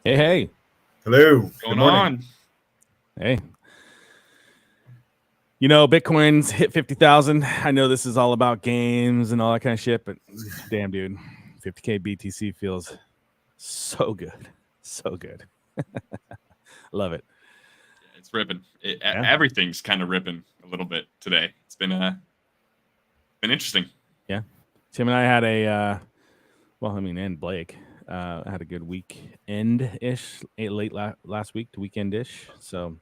Hey. Hello. What's going on? Hey. You know, Bitcoin's hit 50,000. I know this is all about games and all that kind of shit, but damn, dude, 50K BTC feels so good. So good. Love it. Yeah, it's ripping. Everything's kind of ripping a little bit today. It's been interesting. Yeah. Tim and I had and Blake had a good weekend-ish, late last week to weekend-ish. So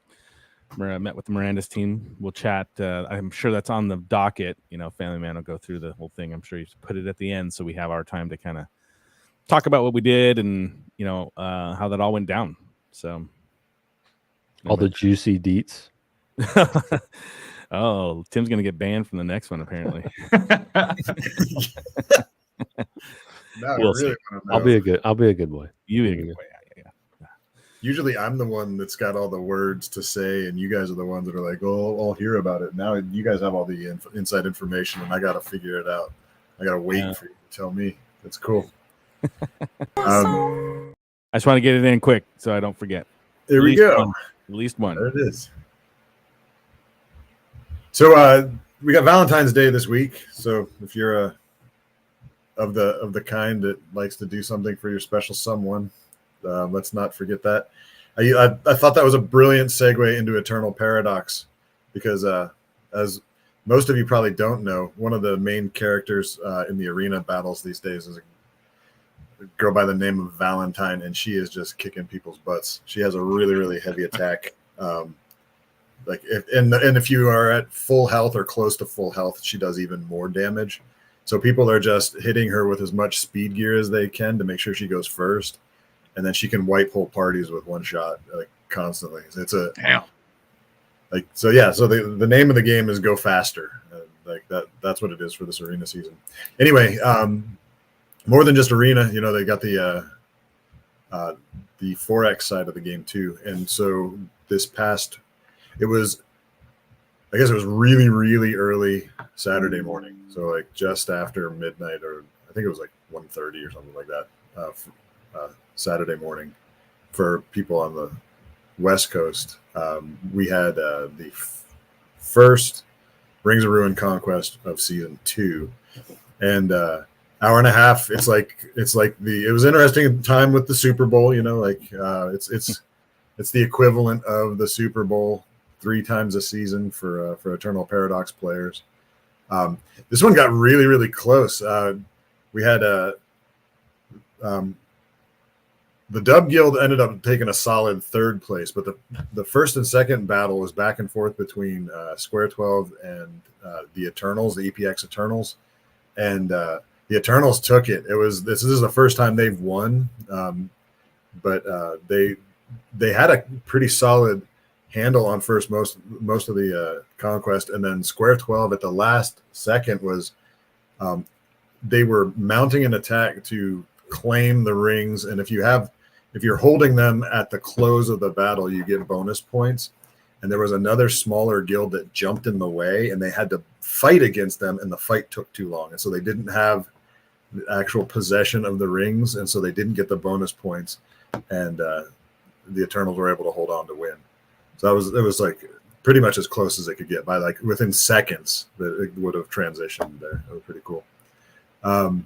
I met with the Mirandus team. We'll chat. I'm sure that's on the docket. You know, Family Man will go through the whole thing. I'm sure he's put it at the end so we have our time to kind of talk about what we did and, you know, how that all went down. So all the juicy deets. Oh, Tim's going to get banned from the next one, apparently. I'll be a good boy. You be a good boy. Yeah. Usually I'm the one that's got all the words to say, and you guys are the ones that are like, oh, I'll hear about it. Now you guys have all the inside information, and I got to figure it out. I got to wait for you to tell me. That's cool. I just want to get it in quick so I don't forget. There we go. At least one. There it is. So we got Valentine's Day this week. So if you're of the kind that likes to do something for your special someone, let's not forget that. I thought that was a brilliant segue into Eternal Paradox, because as most of you probably don't know, one of the main characters in the arena battles these days is a girl by the name of Valentine, and she is just kicking people's butts. She has a really, really heavy attack. If you are at full health or close to full health, she does even more damage. So people are just hitting her with as much speed gear as they can to make sure she goes first, and then she can wipe whole parties with one shot, like constantly. It's a damn. So the name of the game is Go Faster. That's what it is for this arena season. Anyway, more than just arena, you know, they got the 4X side of the game too. And so it was really, really early Saturday morning. So like just after midnight, or I think it was like 1:30 or something like that, Saturday morning for people on the West Coast. We had the first Rings of Ruin Conquest of season 2, and hour and a half. It was interesting time with the Super Bowl, you know, like it's the equivalent of the Super Bowl 3 times a season for Eternal Paradox players. This one got really, really close. We had the Dub Guild ended up taking a solid 3rd place, but the first and second battle was back and forth between Square 12 and the Eternals, the EPX Eternals, and the Eternals took it. This is the first time they've won, but they had a pretty solid handle on first most of the conquest, and then Square 12 at the last second was they were mounting an attack to claim the rings, and if you're holding them at the close of the battle, you get bonus points. And there was another smaller guild that jumped in the way, and they had to fight against them, and the fight took too long, and so they didn't have the actual possession of the rings, and so they didn't get the bonus points, and the Eternals were able to hold on to win. So it was like pretty much as close as it could get, by like within seconds that it would have transitioned there. It was pretty cool. So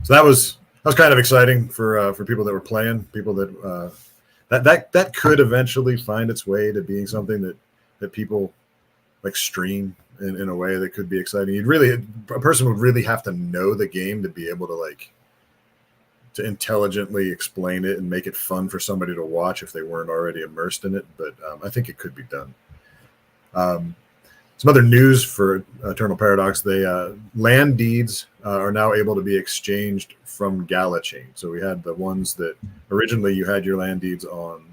that was kind of exciting for people that were playing, people that that could eventually find its way to being something that people like stream in a way that could be exciting. A person would really have to know the game to be able to intelligently explain it and make it fun for somebody to watch if they weren't already immersed in it. But I think it could be done. Some other news for Eternal Paradox: land deeds are now able to be exchanged from Gala Chain. So we had the ones that originally you had your land deeds on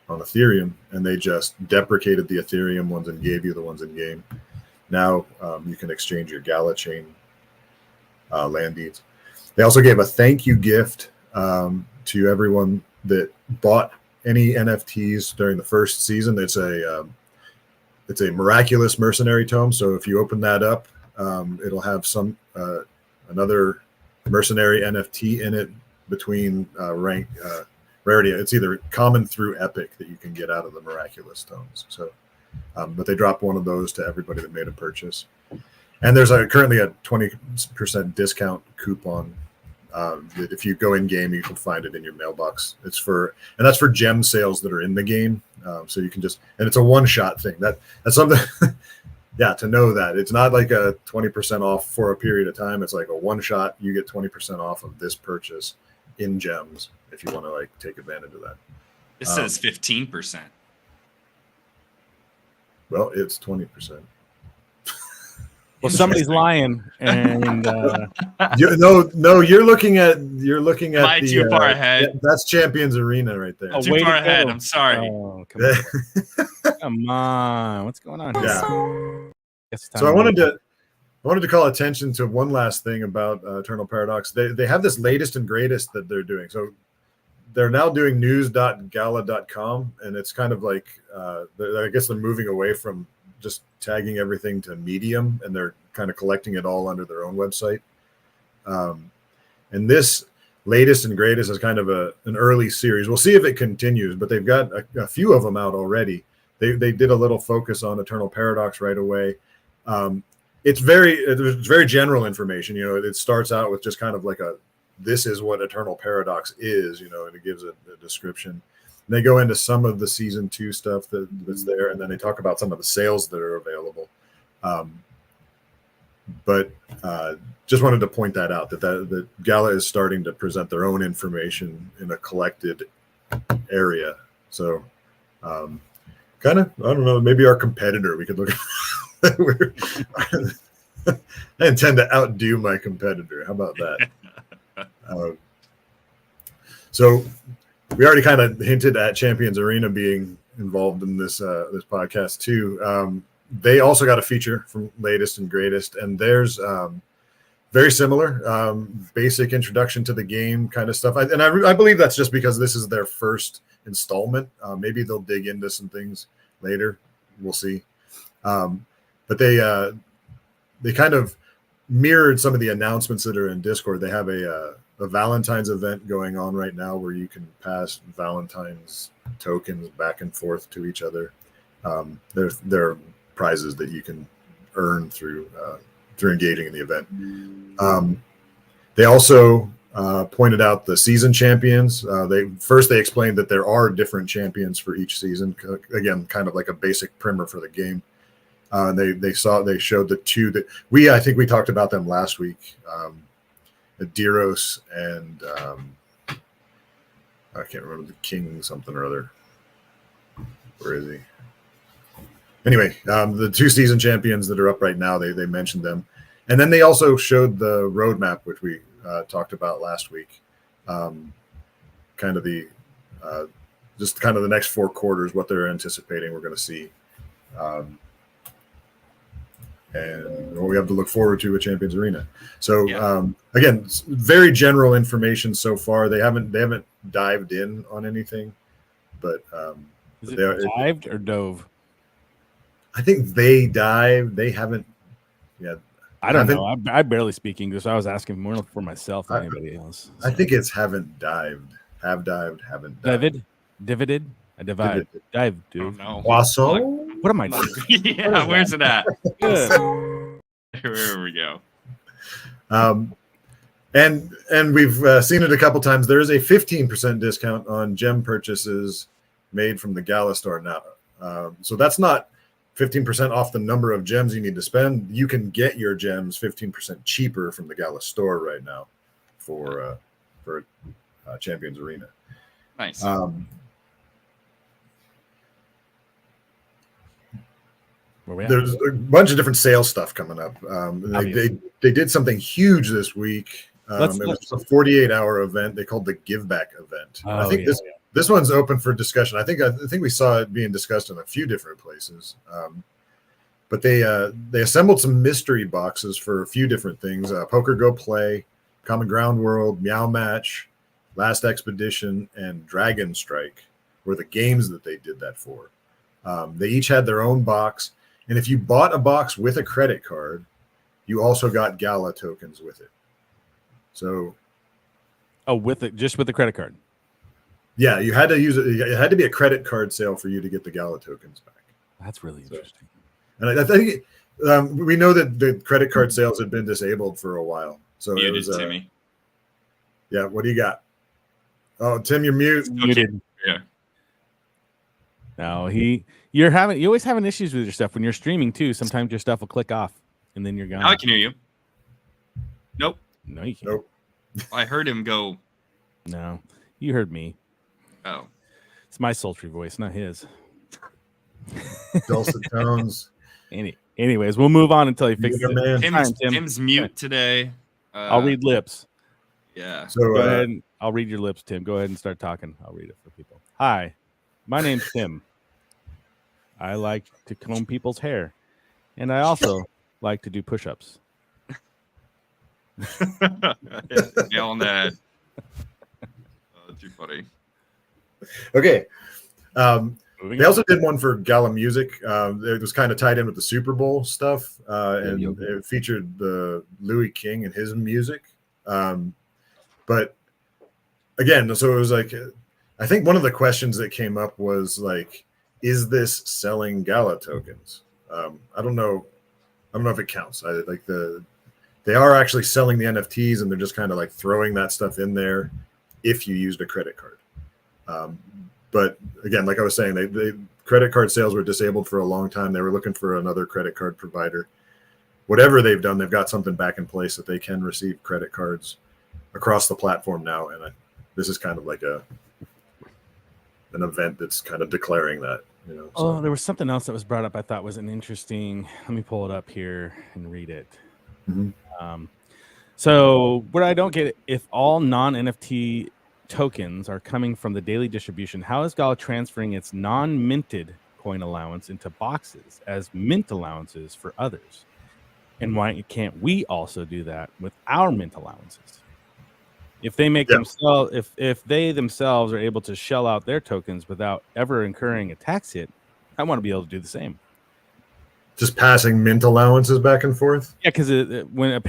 Ethereum, and they just deprecated the Ethereum ones and gave you the ones in game. Now you can exchange your Gala Chain land deeds. They also gave a thank you gift to everyone that bought any NFTs during the first season. It's a miraculous mercenary tome. So if you open that up, it'll have some another mercenary NFT in it between rank rarity. It's either common through epic that you can get out of the miraculous tomes. So, but they dropped one of those to everybody that made a purchase. And there's currently a 20% discount coupon. That if you go in game, you can find it in your mailbox. That's for gem sales that are in the game. So you can and it's a one-shot thing. That's something. Yeah, to know that it's not like a 20% off for a period of time. It's like a one-shot. You get 20% off of this purchase in gems if you want to like take advantage of that. It says 15%. Well, it's 20%. Well, somebody's lying, and You're looking at Am I too far ahead? That's Champions Arena right there. Oh, Too way far to ahead. go. I'm sorry. oh, come on. Come on, what's going on here? Yeah. It's time So I to- wanted to call attention to one last thing about Eternal Paradox. They have this latest and greatest that they're doing. So they're now doing news.gala.com, and it's kind of like I guess they're moving away from just tagging everything to Medium, and they're kind of collecting it all under their own website. And this latest and greatest is kind of an early series. We'll see if it continues, but they've got a few of them out already. They did a little focus on Eternal Paradox right away. It's very general information. You know, it starts out with just kind of like this is what Eternal Paradox is, you know, and it gives a description. And they go into some of the season 2 stuff that's there, and then they talk about some of the sales that are available. But just wanted to point that out, that Gala is starting to present their own information in a collected area. So kind of, I don't know, maybe our competitor, we could look at. I intend to outdo my competitor. How about that? So we already kind of hinted at Champions Arena being involved in this podcast too. They also got a feature from latest and greatest, and there's very similar basic introduction to the game kind of stuff. I believe that's just because this is their first installment. Maybe they'll dig into some things later. We'll see. But they kind of mirrored some of the announcements that are in Discord. They have a Valentine's event going on right now where you can pass Valentine's tokens back and forth to each other. There are prizes that you can earn through engaging in the event. They also pointed out the season champions. They explained that there are different champions for each season. Again, kind of like a basic primer for the game. They showed the two that I think we talked about them last week. Adiros and I can't remember the king something or other. Where is he? Anyway, the 2 season champions that are up right now, they mentioned them. And then they also showed the roadmap, which we talked about last week. Kind of just kind of the next 4 quarters, what they're anticipating we're going to see. And what we have to look forward to with Champions Arena. So again, very general information so far. They haven't dived in on anything, but is it dived or dove? I think they dived. They haven't yet. I don't know. I barely speak English. So I was asking more for myself than anybody else. So. I think it's haven't dived. Have dived, haven't dived. Divided? I divide. Dive, dude. Oh, no. Poisson? What am I doing? Yeah, where's it at? Good. Here we go. And we've seen it a couple times. There is a 15% discount on gem purchases made from the Gala store now. So that's not 15% off the number of gems you need to spend. You can get your gems 15% cheaper from the Gala store right now for Champions Arena. Nice. There's a bunch of different sales stuff coming up. They did something huge this week. It was a 48-hour event they called the Give Back event. I think this one's open for discussion. I think we saw it being discussed in a few different places. But they assembled some mystery boxes for a few different things: Poker Go Play, Common Ground World, Meow Match, Last Expedition, and Dragon Strike. were the games that they did that for. They each had their own box, and if you bought a box with a credit card, you also got Gala tokens with it. So, just with the credit card. yeah, you had to use it. It had to be a credit card sale for you to get the Gala tokens back. That's really interesting. And I think we know that the credit card sales had been disabled for a while. So Muted, it was, Timmy. Yeah, what do you got? Oh, Tim, you're mute. Muted. Yeah. No, you always having issues with your stuff when you're streaming too. Sometimes your stuff will click off, and then you're gone. Now I can hear you. Nope. No, you can't. Nope. I heard him go. No, you heard me. Oh. It's my sultry voice, not his. Dulcet tones. Anyways, we'll move on until he fixes Yeah, it. man. Tim's mute today. I'll read lips. Yeah. So Go ahead. I'll read your lips, Tim. Go ahead and start talking. I'll read it for people. Hi, my name's Tim. I like to comb people's hair, and I also like to do push-ups. Nail on the head. Too funny. Okay. They also did one for Gala Music. It was kind of tied in with the Super Bowl stuff, and it featured the Louis King and his music. But again, so it was like, I think one of the questions that came up was like, is this selling Gala tokens? I don't know if it counts. They are actually selling the NFTs, and they're just kind of like throwing that stuff in there if you used a credit card. But again, like I was saying, they credit card sales were disabled for a long time. They were looking for another credit card provider. Whatever they've done, they've got something back in place that they can receive credit cards across the platform now. And this is kind of like an event that's kind of declaring that. So. Oh, there was something else that was brought up I thought was an interesting. Let me pull it up here and read it. Mm-hmm. So what I don't get, if all non-NFT tokens are coming from the daily distribution, how is Gala transferring its non-minted coin allowance into boxes as mint allowances for others? And why can't we also do that with our mint allowances? If they make themselves, if they themselves are able to shell out their tokens without ever incurring a tax hit, I want to be able to do the same. Just passing mint allowances back and forth. Yeah, because when I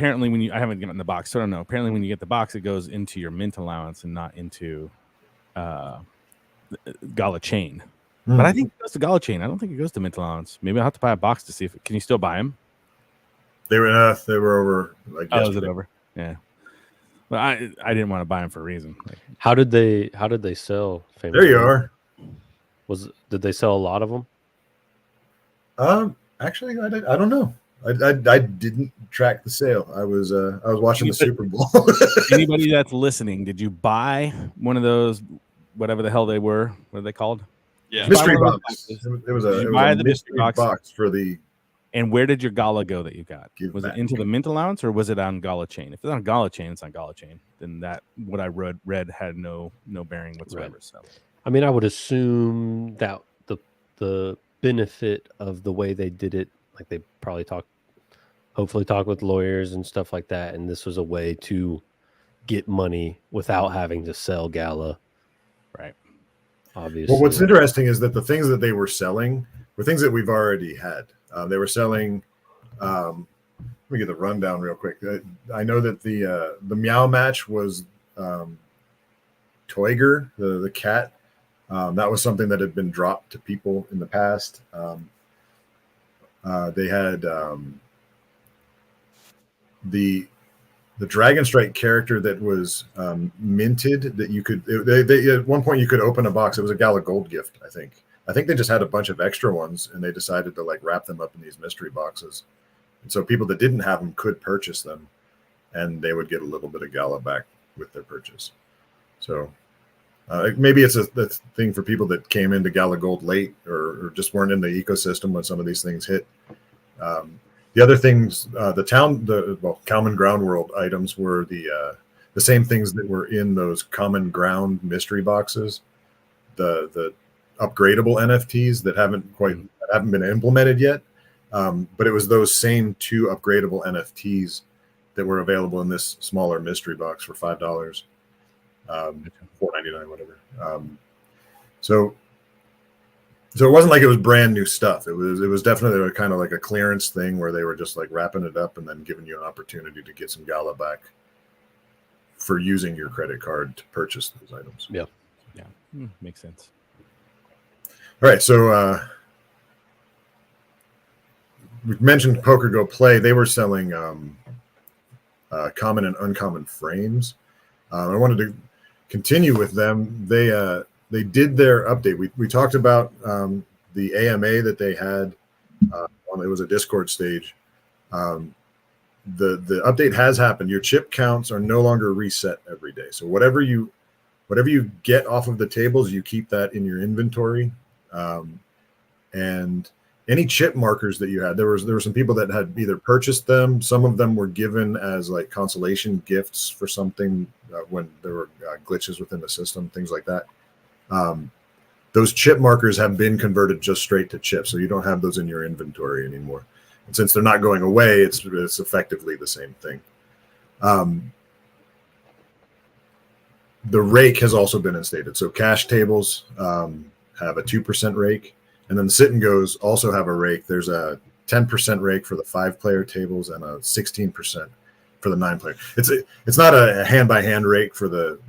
haven't gotten the box, so I don't know. Apparently, when you get the box, it goes into your mint allowance and not into Gala chain. But I think it goes to Gala chain. I don't think it goes to mint allowance. Maybe I'll have to buy a box to see if can you still buy them. They were over. Like is it over? Yeah. But I didn't want to buy them for a reason. How did they sell? There you are. Did they sell a lot of them? Actually, I don't know. I didn't track the sale. I was watching the Super Bowl. Anybody that's listening, did you buy one of those, whatever the hell they were? What are they called? Yeah, mystery box. It was a mystery box for the. And where did your Gala go that you got? Was back. it into the mint allowance or was it on Gala chain? If it's on Gala chain, it's on Gala chain. Then that what I read had no bearing whatsoever. Right. So, I mean, I would assume that the benefit of the way they did it, like they probably hopefully talk with lawyers and stuff like that, and this was a way to get money without having to sell Gala. Right. Obviously. Well, what's interesting is that the things that they were selling were things that we've already had. They were selling. Let me get the rundown real quick. I know that the Meow Match was Toiger, the cat. That was something that had been dropped to people in the past. They had the Dragon Strike character that was minted that you could. They at one point you could open a box. It was a Gala Gold gift, I think. I think they just had a bunch of extra ones, and they decided to like wrap them up in these mystery boxes. And so people that didn't have them could purchase them, and they would get a little bit of Gala back with their purchase. So maybe it's a thing for people that came into Gala Gold late or just weren't in the ecosystem when some of these things hit. The other things, Common Ground World items were the same things that were in those Common Ground mystery boxes. The upgradable NFTs that haven't been implemented yet. But it was those same two upgradable NFTs that were available in this smaller mystery box for $5, $4.99, whatever. So So it wasn't like it was brand new stuff. It was definitely kind of like a clearance thing where they were just like wrapping it up and then giving you an opportunity to get some Gala back for using your credit card to purchase those items. Yeah. Makes sense. All right, so we mentioned Poker Go Play. They were selling common and uncommon frames. I wanted to continue with them. They did their update. We talked about the AMA that they had. It was a Discord stage. The update has happened. Your chip counts are no longer reset every day. So whatever you get off of the tables, you keep that in your inventory. And any chip markers that you had, there were some people that had either purchased them. Some of them were given as like consolation gifts for something when there were glitches within the system, things like that. Those chip markers have been converted just straight to chips, so you don't have those in your inventory anymore. And since they're not going away, it's effectively the same thing. The rake has also been instated. So cash tables have a 2% rake, and then the sit and goes also have a rake. There's a 10% rake for the 5-player tables and a 16% for the 9-player. It's not a hand-by-hand rake for the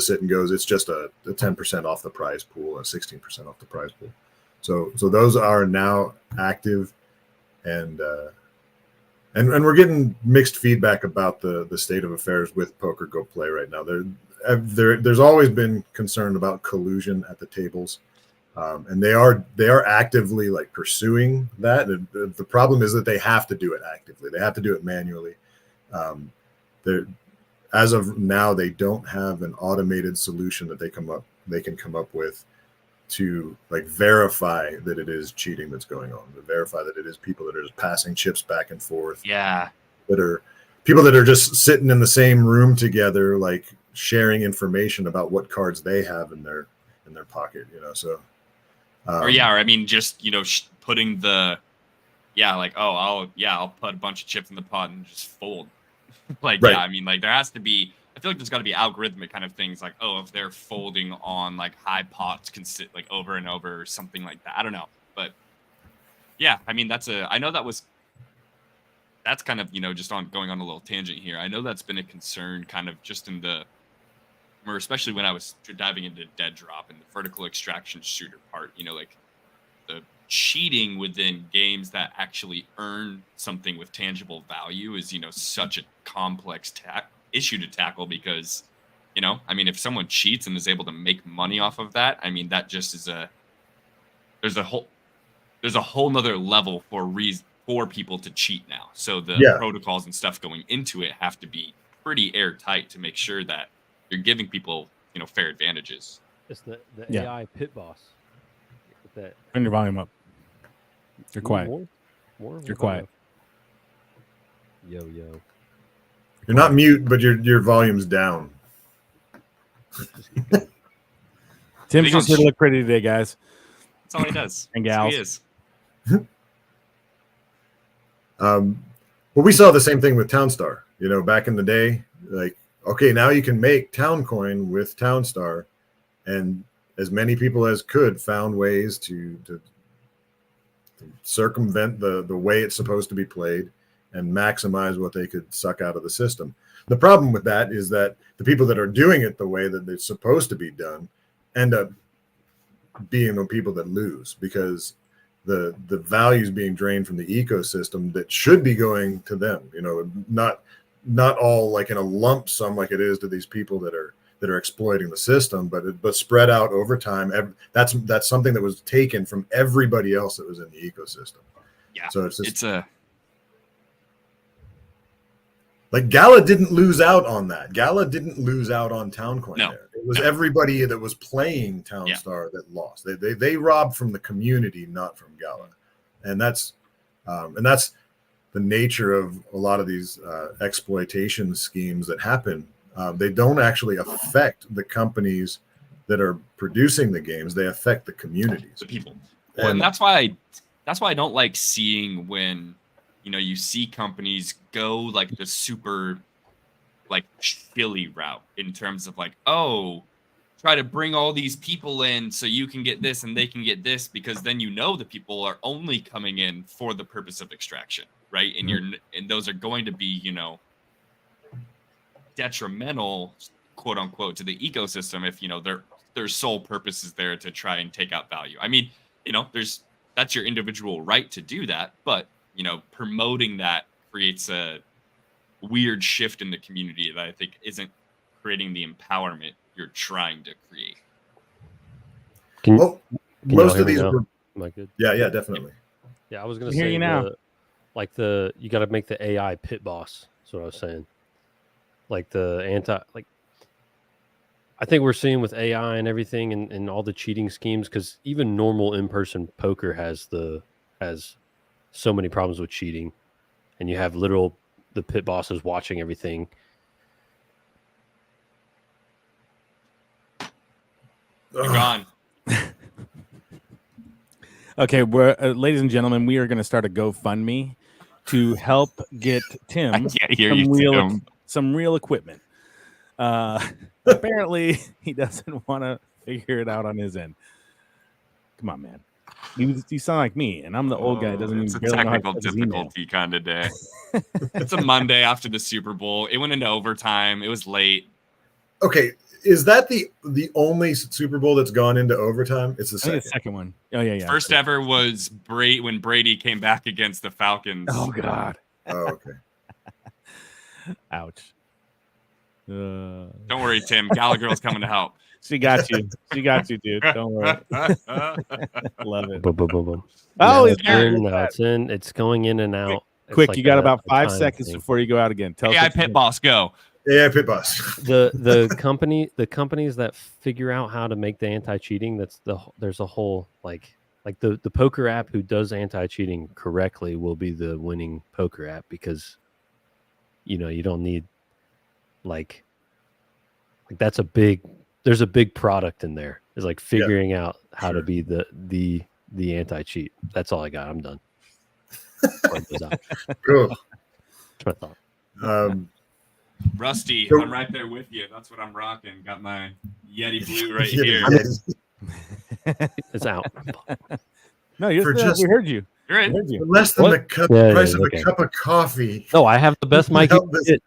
sit and goes. It's just a 10% off the prize pool, and 16% off the prize pool. So those are now active, and we're getting mixed feedback about the state of affairs with Poker Go Play right now. There's always been concern about collusion at the tables, and they are actively like pursuing that. And the problem is that they have to do it actively. They have to do it manually. As of now, they don't have an automated solution that they can come up with to like verify that it is cheating that's going on, to verify that it is people that are just passing chips back and forth. Yeah. That are people that are just sitting in the same room together, like sharing information about what cards they have in their pocket, So, or I mean, just putting I'll put a bunch of chips in the pot and just fold. Right. Yeah, I mean, like there has to be. I feel like there's got to be algorithmic kind of things, like if they're folding on like high pots, like over and over or something like that. I don't know, but yeah, I mean that's kind of just going on a little tangent here. I know that's been a concern, kind of just especially when I was diving into Dead Drop and the vertical extraction shooter part. Like the cheating within games that actually earn something with tangible value is such a complex issue to tackle, because I mean, if someone cheats and is able to make money off of that, I mean, that just is there's a whole nother level for people to cheat now. So the protocols and stuff going into it have to be pretty airtight to make sure that you're giving people fair advantages. It's the AI pit boss. Turn your volume up. You're quiet. More? You're quiet. Yo. You're not mute, but your volume's down. Tim's just here to look pretty today, guys. That's all he does. And gals. That's who he is. Well, we saw the same thing with Townstar. Back in the day, like, okay, now you can make Town Coin with Townstar, and as many people as could found ways to circumvent the way it's supposed to be played and maximize what they could suck out of the system. The problem with that is that the people that are doing it the way that it's supposed to be done end up being the people that lose, because the values being drained from the ecosystem that should be going to them, not all like in a lump sum like it is to these people that are exploiting the system, but spread out over time. That's something that was taken from everybody else that was in the ecosystem. Yeah. So it's like Gala didn't lose out on that. Gala didn't lose out on Towncoin. No. There. It was everybody that was playing Townstar that lost. They robbed from the community, not from Gala, and that's the nature of a lot of these exploitation schemes that happen. They don't actually affect the companies that are producing the games. They affect the communities, the people. And that's why I don't like seeing when you see companies go like the super like chilly route in terms of like, try to bring all these people in so you can get this and they can get this, because then the people are only coming in for the purpose of extraction, right? And and those are going to be, detrimental, quote unquote, to the ecosystem if their sole purpose is there to try and take out value. I mean, that's your individual right to do that, but promoting that creates a weird shift in the community that I think isn't creating the empowerment you're trying to create. Well, most of these now? were. Am I good? Yeah, definitely. Yeah, I was gonna Hear say you now. you got to make the AI pit boss. That's what I was saying. Like I think we're seeing with AI and everything and all the cheating schemes, because even normal in-person poker has so many problems with cheating, and you have the pit bosses watching everything. You're gone. Okay, we're ladies and gentlemen, we are going to start a GoFundMe to help get Tim I can't hear you, some real equipment. Apparently, he doesn't want to figure it out on his end. Come on, man. You sound like me, and I'm the old guy. Doesn't It's a even barely know how to technical check his email. difficulty kind of day. It's a Monday after the Super Bowl. It went into overtime. It was late. Okay, is that the only Super Bowl that's gone into overtime? It's the I think second. the second one. Oh yeah. First ever was when Brady came back against the Falcons. Oh God. Oh, okay. Ouch. Don't worry, Tim. Gala Girl's coming to help. She got you. She got you, dude. Don't worry. Love it. Boom, boom, boom, boom. Oh, it's in. No, it's in. It's going in and out. It's Quick, like you got a about 5 time seconds thing. before you go out again. Tell us AI what you Pit think. Boss, go. Yeah, pit boss. The companies that figure out how to make the anti-cheating, there's a whole like the poker app who does anti-cheating correctly will be the winning poker app, because you don't need like there's a big product in there. It's like figuring out how to be the anti-cheat. That's all I got. I'm done. Cool. That's my thought. Rusty, So- I'm right there with you. That's what I'm rocking. Got my Yeti Blue right Yeah, here. It's out. No, you're For still, just- we heard you. You're We in. heard you. Less than What? the Yeah, price yeah, of okay. a cup of coffee. No, I have the best mic. Help you this- can get.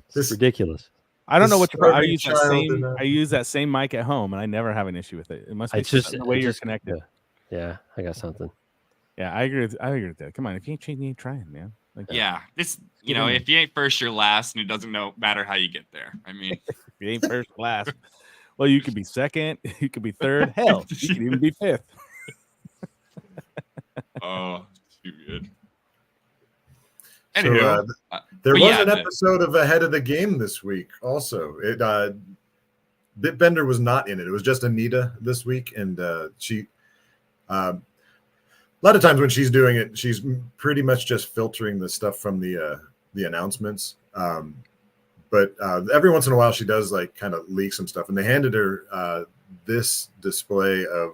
It's this- ridiculous. I don't know what I starving use that child same. in a- I use that same mic at home, and I never have an issue with it. It must be It's just the way it you're just- connected. Yeah, I got something. Yeah, I agree with that. Come on, if you ain't cheating, you ain't trying, man. Like, Yeah, this Yeah. if you ain't first, you're last, and it doesn't matter how you get there. I mean, if you ain't first, last. Well, you could be second. You could be third. Hell, you could even be fifth. oh, too good. So, Anywho, there but was yeah, an episode of Ahead of the Game this week. Also, Bitbender was not in it. It was just Anita this week, and she. A lot of times when she's doing it, she's pretty much just filtering the stuff from the announcements. But every once in a while, she does like kind of leak some stuff, and they handed her this display of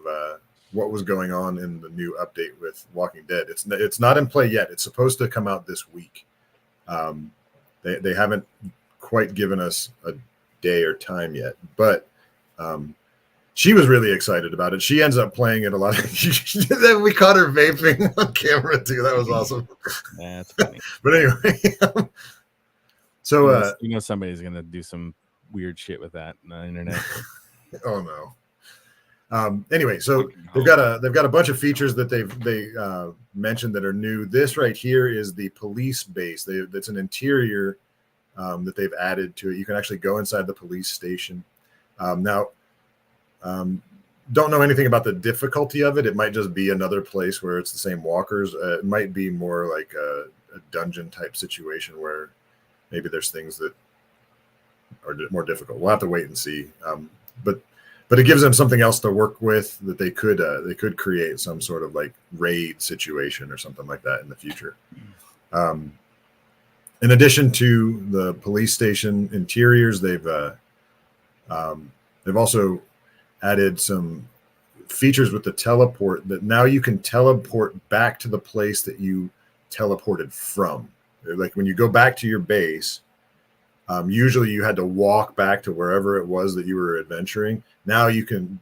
what was going on in the new update with Walking Dead. It's not in play yet. It's supposed to come out this week. They haven't quite given us a day or time yet, but she was really excited about it. She ends up playing it a lot. We caught her vaping on camera too. That was awesome. That's funny. But anyway, so somebody's gonna do some weird shit with that on the internet. oh no. Anyway, so they've got a bunch of features that they mentioned that are new. This right here is the police base. That's an interior that they've added to it. You can actually go inside the police station. Now, don't know anything about the difficulty of it. It might just be another place where it's the same walkers. It might be more like a dungeon type situation where maybe there's things that are more difficult. We'll have to wait and see. But it gives them something else to work with that they could create some sort of like raid situation or something like that in the future. In addition to the police station interiors, they've also added some features with the teleport that now you can teleport back to the place that you teleported from. Like when you go back to your base, Usually you had to walk back to wherever it was that you were adventuring. Now you can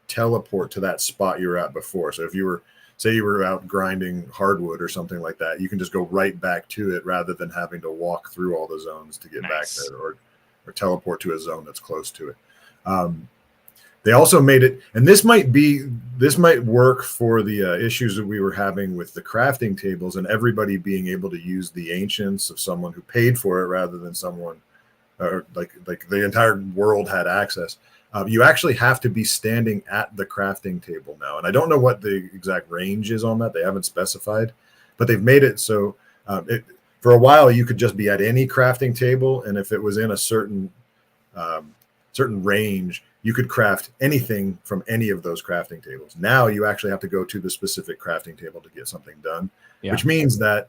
teleport to that spot you were at before. So if you were, say you were out grinding hardwood or something like that, you can just go right back to it rather than having to walk through all the zones to get back there, or teleport to a zone that's close to it. They also made it, and this might work for the issues that we were having with the crafting tables and everybody being able to use the ancients of someone who paid for it rather than someone, or like the entire world had access. You actually have to be standing at the crafting table now, and I don't know what the exact range is on that. They haven't specified, but they've made it so for a while you could just be at any crafting table, and if it was in a certain range, you could craft anything from any of those crafting tables. Now you actually have to go to the specific crafting table to get something done, which means that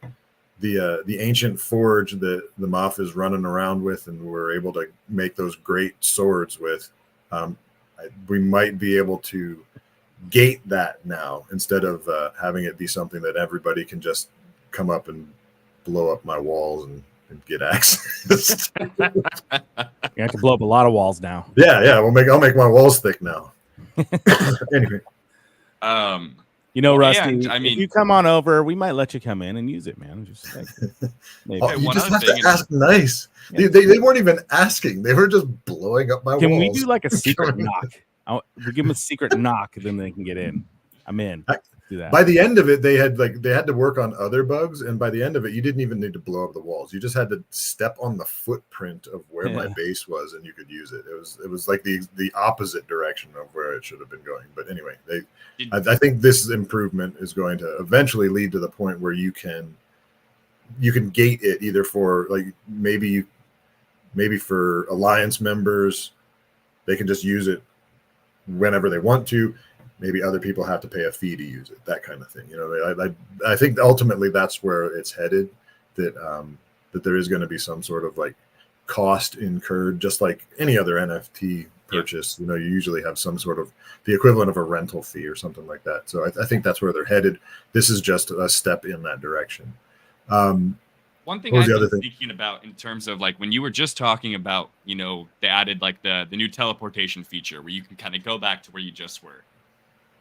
the ancient forge that the Moff is running around with and we're able to make those great swords with, we might be able to gate that now instead of having it be something that everybody can just come up and blow up my walls and get access. You have to blow up a lot of walls now. Yeah. I'll make my walls thick now. Anyway. You know, Rusty, and, I mean, if you come on over, we might let you come in and use it, man. Just like, maybe. Oh, you just have to ask nice. Yeah. They weren't even asking. They were just blowing up my walls. Can we do like a secret knock? We give them a secret knock, then they can get in. I'm in. Do that. By the end of it, they had to work on other bugs, and by the end of it, you didn't even need to blow up the walls. You just had to step on the footprint of where my base was, and you could use it. It was like the opposite direction of where it should have been going. But anyway, I think this improvement is going to eventually lead to the point where you can gate it either for like maybe for Alliance members, they can just use it whenever they want to. Maybe other people have to pay a fee to use it, that kind of thing. You know, I think ultimately that's where it's headed. That there is going to be some sort of like cost incurred, just like any other NFT purchase. You know, you usually have some sort of the equivalent of a rental fee or something like that. So I think that's where they're headed. This is just a step in that direction. One thing I've been thinking about in terms of like when you were just talking about, you know, they added like the new teleportation feature where you can kind of go back to where you just were.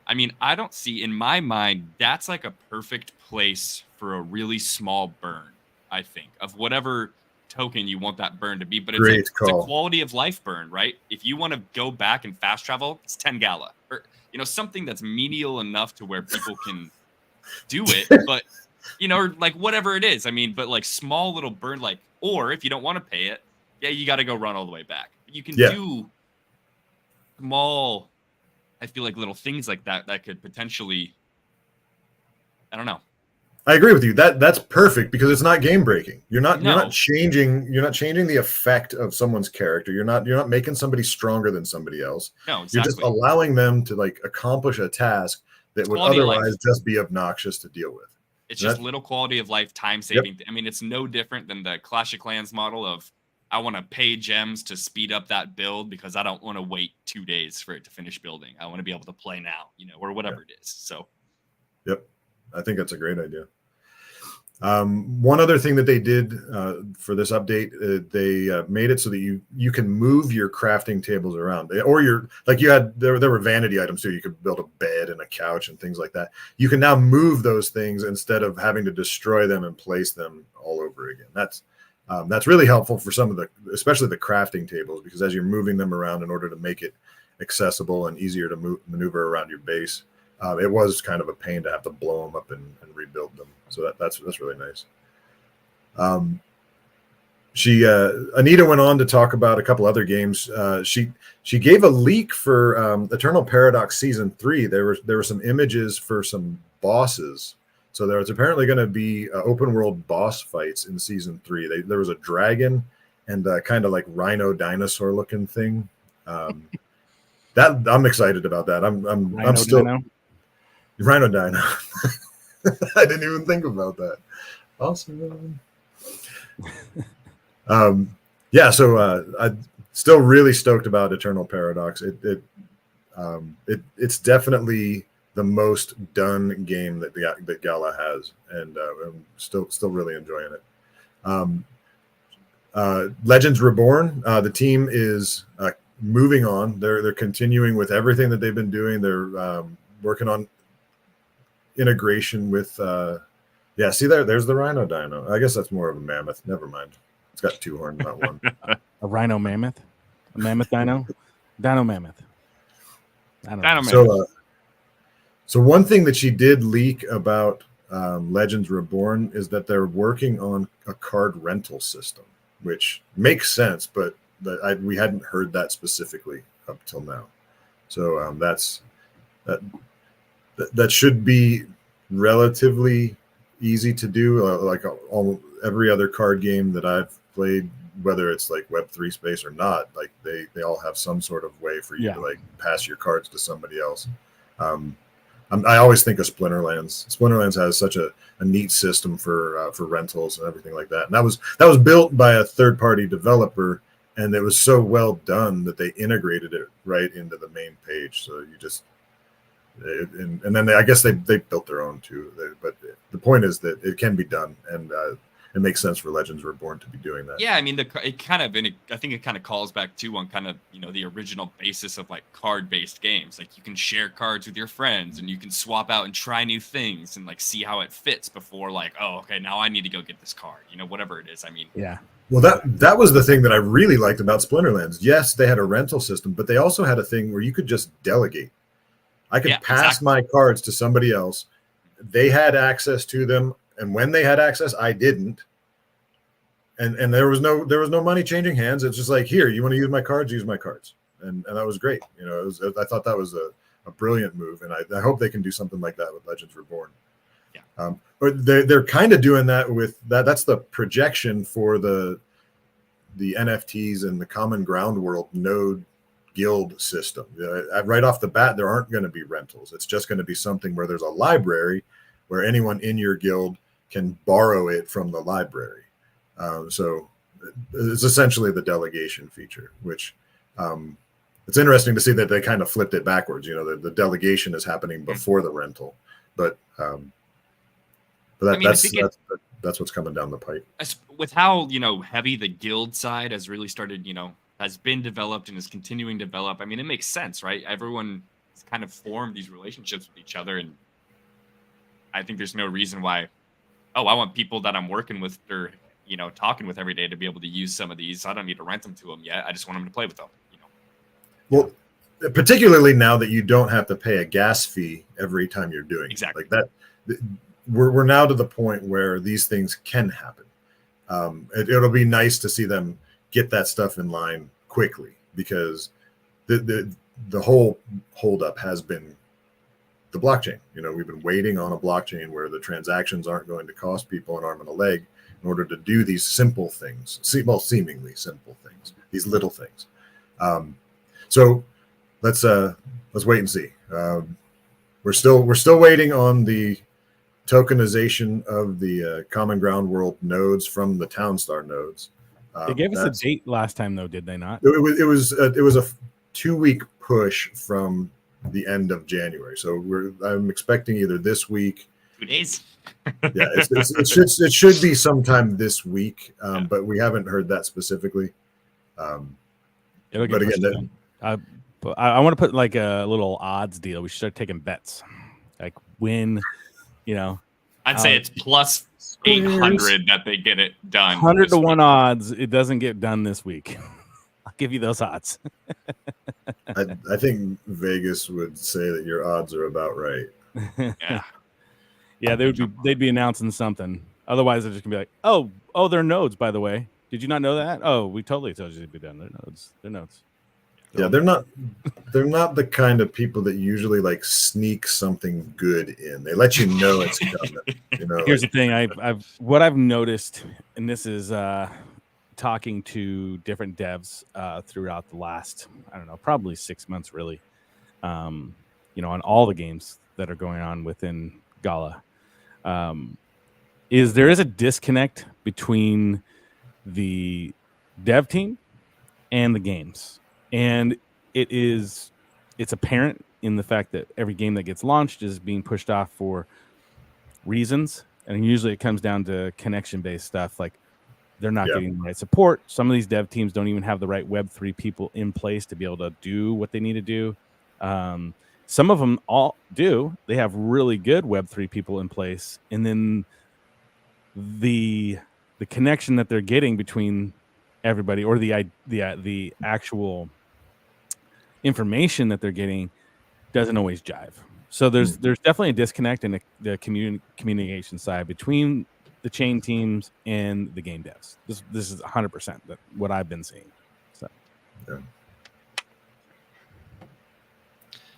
I mean, I don't see, in my mind, that's like a perfect place for a really small burn, I think, of whatever token you want that burn to be. But it's a quality of life burn, right? If you want to go back and fast travel, it's 10 Gala. Or, you know, something that's menial enough to where people can do it. But, you know, or like whatever it is. I mean, but like small little burn, like, or if you don't want to pay it, yeah, you got to go run all the way back. You can do small... I feel like little things like that could potentially, I don't know. I agree with you. That's perfect because it's not game breaking. You're not changing the effect of someone's character. You're not making somebody stronger than somebody else. No, exactly. You're just allowing them to like accomplish a task that would otherwise just be obnoxious to deal with. It's just little quality of life, time saving. Yep. I mean, it's no different than the Clash of Clans model of I want to pay gems to speed up that build because I don't want to wait 2 days for it to finish building. I want to be able to play now, you know, or whatever it is. So, yep, I think that's a great idea. One other thing that they did for this update, they made it so that you can move your crafting tables around, or there were vanity items too. You could build a bed and a couch and things like that. You can now move those things instead of having to destroy them and place them all over again. That's really helpful for some of especially the crafting tables, because as you're moving them around in order to make it accessible and easier to maneuver around your base, it was kind of a pain to have to blow them up and rebuild them. So that's really nice. Anita went on to talk about a couple other games. She gave a leak for Eternal Paradox Season 3. There were some images for some bosses. So there was apparently going to be open world boss fights in Season 3. There was a dragon and kind of like rhino dinosaur looking thing. That I'm excited about that. I'm still Dino? Rhino Dino. I didn't even think about that. Awesome. So I'm still really stoked about Eternal Paradox. It's definitely the most done game that Gala has, and I'm still really enjoying it. Legends Reborn, the team is moving on. They're continuing with everything that they've been doing. They're working on integration with see there's the rhino dino. I guess that's more of a mammoth. Never mind. It's got 2 horns, not 1. A rhino mammoth? A mammoth dino? Dino mammoth. I don't know. Dino mammoth. So one thing that she did leak about Legends Reborn is that they're working on a card rental system, which makes sense, but we hadn't heard that specifically up till now. So that should be relatively easy to do. Like every other card game that I've played, whether it's like Web3 space or not, like they all have some sort of way for you to like pass your cards to somebody else. I always think of Splinterlands. Splinterlands has such a neat system for rentals and everything like that. And that was built by a third-party developer, and it was so well done that they integrated it right into the main page. So you just and then I guess they built their own too. But the point is that it can be done, and it makes sense for Legends Reborn to be doing that. Yeah, I mean, I think it kind of calls back to on kind of, the original basis of like card-based games. Like you can share cards with your friends and you can swap out and try new things and like see how it fits before like, oh, okay, now I need to go get this card, whatever it is. I mean, yeah. Well, that was the thing that I really liked about Splinterlands. Yes, they had a rental system, but they also had a thing where you could just delegate. I could pass my cards to somebody else. They had access to them. And when they had access, I didn't. And there was no money changing hands. It's just like, here, you want to use my cards, use my cards. And that was great. I thought that was a brilliant move. And I hope they can do something like that with Legends Reborn. Yeah. But they're kind of doing that with that. That's the projection for the NFTs and the Common Ground World node guild system. Right off the bat, there aren't going to be rentals. It's just going to be something where there's a library where anyone in your guild can borrow it from the library. So it's essentially the delegation feature, which it's interesting to see that they kind of flipped it backwards. The delegation is happening before the rental, but that's what's coming down the pipe. With how heavy the guild side has really started, has been developed and is continuing to develop. I mean, it makes sense, right? Everyone has kind of formed these relationships with each other, and I think there's no reason why. Oh, I want people that I'm working with or talking with every day to be able to use some of these. I don't need to rent them to them yet. I just want them to play with them. Well, particularly now that you don't have to pay a gas fee every time you're doing exactly like that. We're now to the point where these things can happen. It'll be nice to see them get that stuff in line quickly, because the whole holdup has been the blockchain. We've been waiting on a blockchain where the transactions aren't going to cost people an arm and a leg in order to do these simple things, seemingly simple things, these little things. So let's wait and see. We're still waiting on the tokenization of the Common Ground World nodes from the Townstar nodes. They gave us a date last time, though, did they not? It was a 2-week push from the end of January. So I'm expecting either this week. 2 days. Yeah, it should be sometime this week, but we haven't heard that specifically. But again, I want to put like a little odds deal. We should start taking bets, like win. I'd say it's plus 800 that they get it done. 100 to 1 odds. It doesn't get done this week. I'll give you those odds. I think Vegas would say that your odds are about right. Yeah, they'd be announcing something. Otherwise, they're just gonna be like, oh, they're nodes, by the way. Did you not know that? Oh, we totally told you to be done. They're nodes. Yeah, they're not the kind of people that usually like sneak something good in. They let you know it's coming. Here's the thing. I've noticed, and this is talking to different devs throughout the last, I don't know, probably 6 months, really. On all the games that are going on within Gala, there is a disconnect between the dev team and the games. And it's apparent in the fact that every game that gets launched is being pushed off for reasons. And usually it comes down to connection-based stuff. Like, they're not Yeah. getting the right support. Some of these dev teams don't even have the right Web3 people in place to be able to do what they need to do. Some of them all do. They have really good Web3 people in place, and then the connection that they're getting between everybody, or the actual information that they're getting, doesn't always jive. So there's definitely a disconnect in the communication side between the chain teams and the game devs. This is 100% what I've been seeing. So Yeah.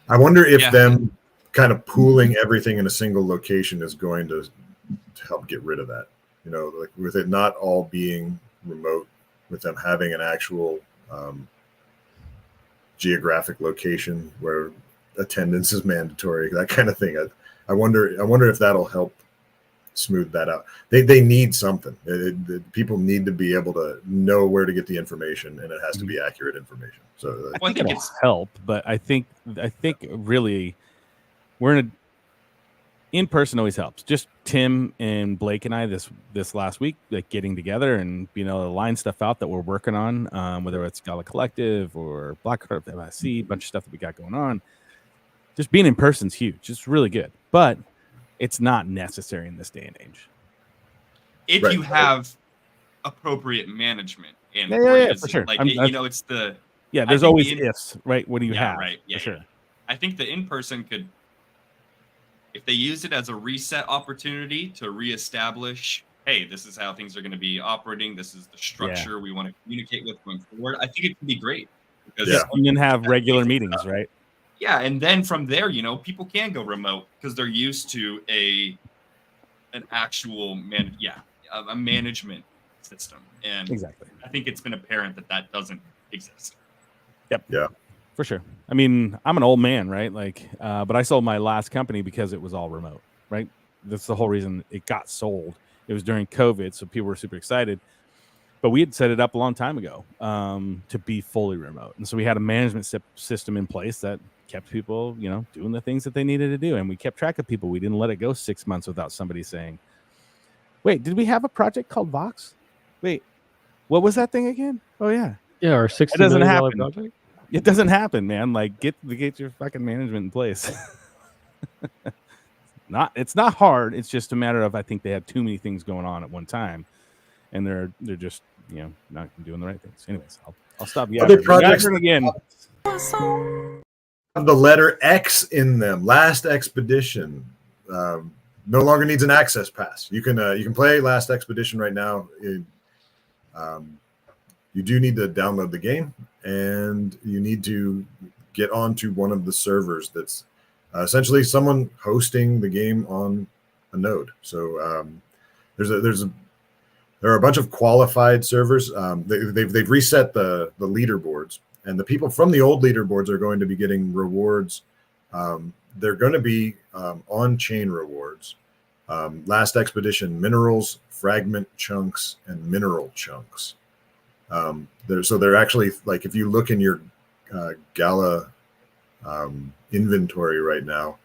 I wonder if Yeah. them kind of pooling everything in a single location is going to help get rid of that. You know, like with it not all being remote, with them having an actual geographic location where attendance is mandatory, that kind of thing. I wonder if that'll help smooth that out. They need something. People need to be able to know where to get the information, and it has to be accurate information. So I think it'll help, but I think really we're in person always helps. Just Tim and Blake and I this last week, like getting together and being able to line stuff out that we're working on, whether it's Gala Collective or Blackheart MSC, a bunch of stuff that we got going on. Just being in person is huge. It's really good, but it's not necessary in this day and age. If you have appropriate management and for sure. Like it's the there's always ifs, right? What do you have? Right. Yeah, for sure. I think the in-person could, if they use it as a reset opportunity to reestablish, hey, this is how things are going to be operating. This is the structure we want to communicate with going forward. I think it can be great. Because and then have regular meetings, right? Yeah, and then from there, people can go remote because they're used to an actual a management system. And exactly, I think it's been apparent that doesn't exist. Yep. Yeah. For sure. I mean, I'm an old man, right? Like, but I sold my last company because it was all remote, right? That's the whole reason it got sold. It was during COVID, so people were super excited. But we had set it up a long time ago to be fully remote, and so we had a management system in place that kept people, doing the things that they needed to do, and we kept track of people. We didn't let it go 6 months without somebody saying, "Wait, did we have a project called Vox? Wait, what was that thing again? Oh yeah, our $60 million project." It doesn't happen, man. Like get your fucking management in place. It's not hard. It's just a matter of I think they have too many things going on at one time, and they're just not doing the right things. Anyways, I'll stop. Yeah, other projects again. Have the letter X in them. Last Expedition no longer needs an access pass. You can play Last Expedition right now. You do need to download the game, and you need to get onto one of the servers that's essentially someone hosting the game on a node. So there are a bunch of qualified servers. They've reset the leaderboards, and the people from the old leaderboards are going to be getting rewards. They're going to be on-chain rewards. Last Expedition minerals, fragment chunks, and mineral chunks. They're actually, like, if you look in your Gala inventory right now,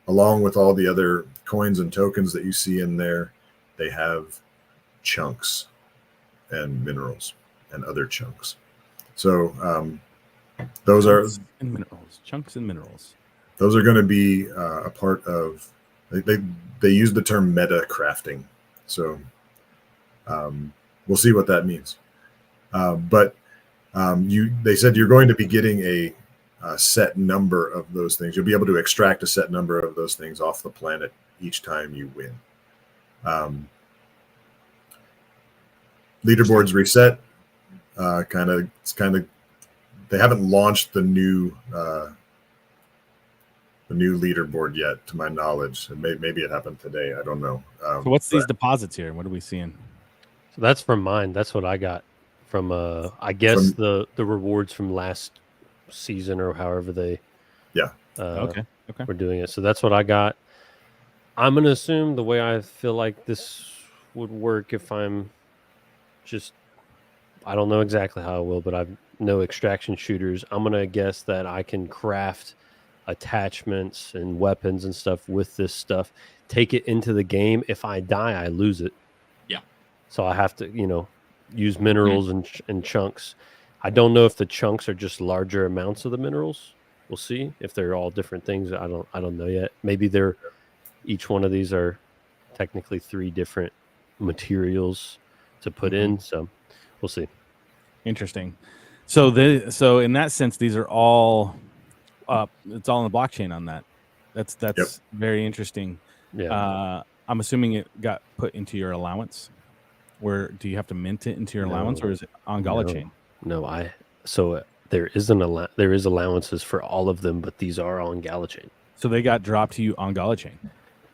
along with all the other coins and tokens that you see in there, they have chunks and minerals and other chunks. So those chunks and minerals. Those are going to be a part of. They use the term meta crafting. So we'll see what that means. But they said you're going to be getting a set number of those things. You'll be able to extract a set number of those things off the planet each time you win. Leaderboards reset. They haven't launched the new leaderboard yet, to my knowledge. Maybe it happened today. I don't know. So what's these deposits here? What are we seeing? So that's from mine. That's what I got from I guess the rewards from last season, or however they okay were doing it. So that's what I got. I'm gonna assume the way I feel like this would work, if I'm just, I don't know exactly how it will, but I've no extraction shooters. I'm gonna guess that I can craft attachments and weapons and stuff with this stuff, take it into the game. If I die, I lose it. Yeah. So I have to, use minerals and chunks. I don't know if the chunks are just larger amounts of the minerals. We'll see if they're all different things. I don't know yet. Maybe each one of these are technically 3 different materials to put in. So we'll see. Interesting. So in that sense, these are all it's all in the blockchain on that. That's very interesting. Yeah. I'm assuming it got put into your allowance. Where do you have to mint it into your allowance, or is it on Gala chain? No, there is allowances for all of them, but these are on Gala chain. So they got dropped to you on Gala chain.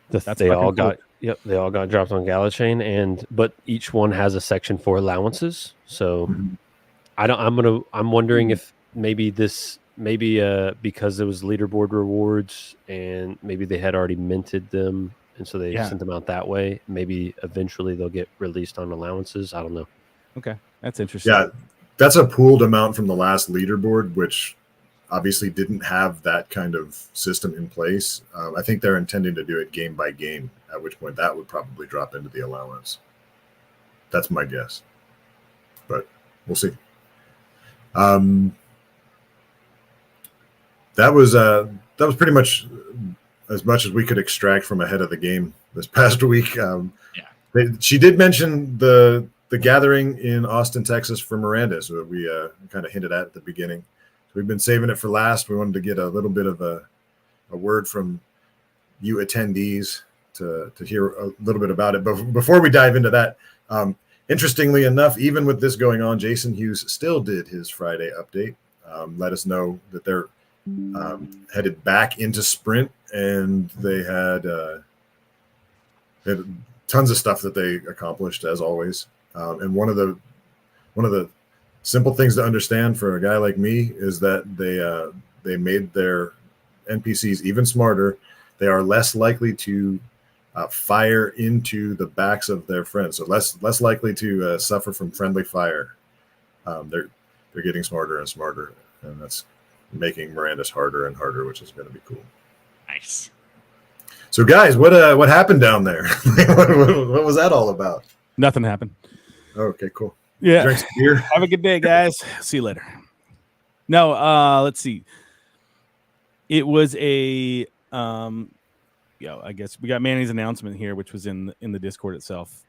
They all got dropped on Gala chain, but each one has a section for allowances. So I'm wondering if maybe because it was leaderboard rewards and maybe they had already minted them and so they sent them out that way. Maybe eventually they'll get released on allowances. I don't know. Okay, that's interesting. Yeah, that's a pooled amount from the last leaderboard, which obviously didn't have that kind of system in place. I think they're intending to do it game by game, at which point that would probably drop into the allowance. That's my guess, but we'll see. That was pretty much as much as we could extract from ahead of the game this past week. She did mention the gathering in Austin, Texas for Mirandus, so we kind of hinted at the beginning. So we've been saving it for last. We wanted to get a little bit of a word from you attendees to hear a little bit about it. But before we dive into that, interestingly enough, even with this going on, Jason Hughes still did his Friday update. Let us know that they're headed back into sprint, and they had tons of stuff that they accomplished as always. And one of the simple things to understand for a guy like me is that they made their NPCs even smarter. They are less likely to fire into the backs of their friends, so less likely to suffer from friendly fire. They're getting smarter and smarter, and that's making Mirandus harder and harder, which is going to be cool. Nice. So, guys, what happened down there? what was that all about? Nothing happened. Okay, cool. Yeah. Drink some beer. Have a good day, guys. See you later. No, let's see. It was I guess we got Manny's announcement here, which was in the Discord itself.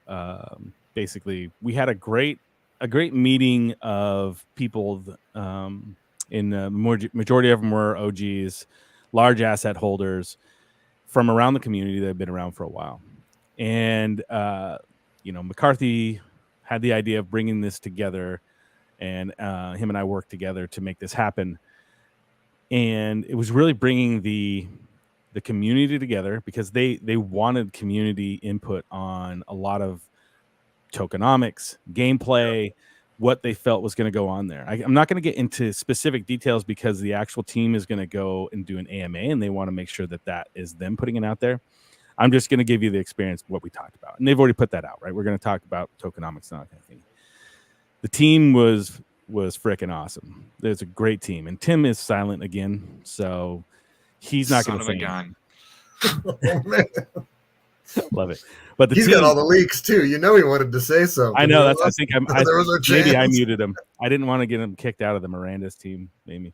Basically, we had a great meeting of people. In the majority of them were OGs, large asset holders from around the community that have been around for a while. And, McCarthy had the idea of bringing this together, and him and I worked together to make this happen. And it was really bringing the community together because they wanted community input on a lot of tokenomics, gameplay, what they felt was going to go on there. I'm not going to get into specific details because the actual team is going to go and do an AMA, and they want to make sure that is them putting it out there. I'm just going to give you the experience of what we talked about. And they've already put that out, right? We're going to talk about tokenomics and that kind of thing. The team was freaking awesome. There's a great team. And Tim is silent again, so he's not going to say anything. Oh, man. Love it. But he's got all the leaks too. He wanted to say something. I know. That's. I think there was a chance. Maybe I muted him. I didn't want to get him kicked out of the Mirandus team. Maybe.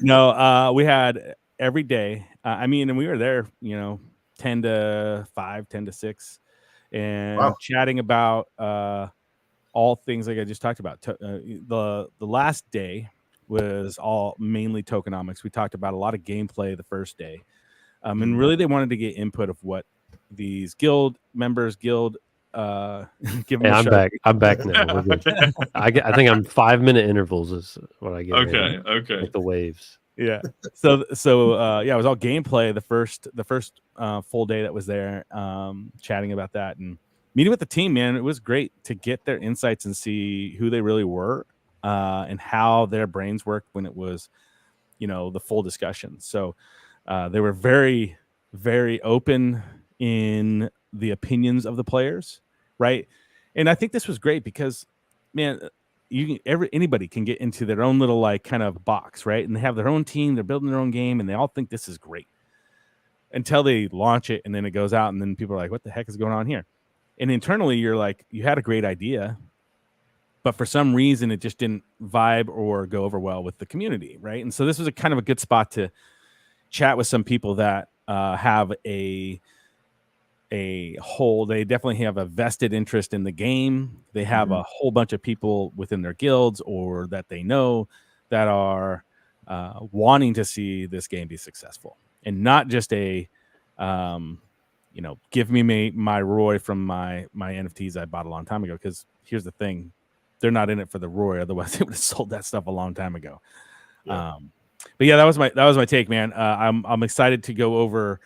No. We had every day. And we were there. 10 to 5, 10 to 6, and chatting about all things like I just talked about. The last day was all mainly tokenomics. We talked about a lot of gameplay the first day, and really they wanted to get input of what these guild members give them I'm back. I'm back now. We're good. I think I'm 5-minute intervals is what I get. Okay. Like the waves. Yeah. So it was all gameplay the first full day that was there, chatting about that and meeting with the team, man. It was great to get their insights and see who they really were, and how their brains worked when it was, the full discussion. So they were very, very open in the opinions of the players, right? And I think this was great because, man, anybody can get into their own little kind of box, right? And they have their own team, they're building their own game, and they all think this is great until they launch it, and then it goes out, and then people are like, "What the heck is going on here?" And internally, you're like, "You had a great idea, but for some reason it just didn't vibe or go over well with the community, right? And so this was a kind of a good spot to chat with some people that have a whole, they definitely have a vested interest in the game. They have a whole bunch of people within their guilds or that they know that are wanting to see this game be successful, and not just a give me my Roy from my NFTs I bought a long time ago. Because here's the thing, they're not in it for the Roy, otherwise they would have sold that stuff a long time ago. Yeah. But yeah, that was my take, man. I'm excited to go over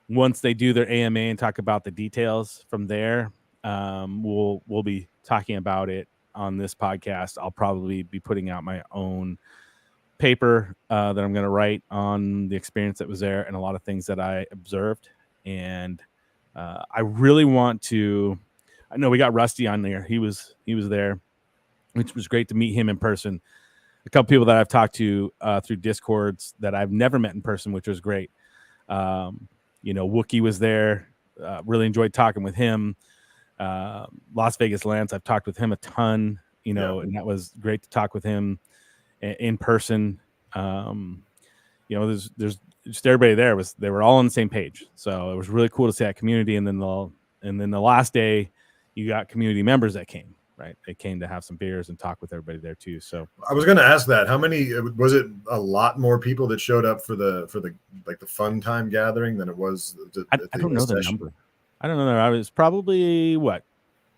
once they do their AMA and talk about the details from there. We'll be talking about it on this podcast. I'll probably be putting out my own paper that I'm going to write on the experience that was there and a lot of things that I observed. And I really want to. I know we got Rusty on there. He was there, which was great to meet him in person. A couple people that I've talked to through Discords that I've never met in person, which was great. Wookie was there. Really enjoyed talking with him. Las Vegas Lance, I've talked with him a ton, and that was great to talk with him in person. There's just everybody there they were all on the same page. So it was really cool to see that community. And then the last day you got community members that came, right? They came to have some beers and talk with everybody there too. So I was going to ask that. How many was it? A lot more people that showed up for the fun time gathering than it was. I don't know the number. I don't know. I was probably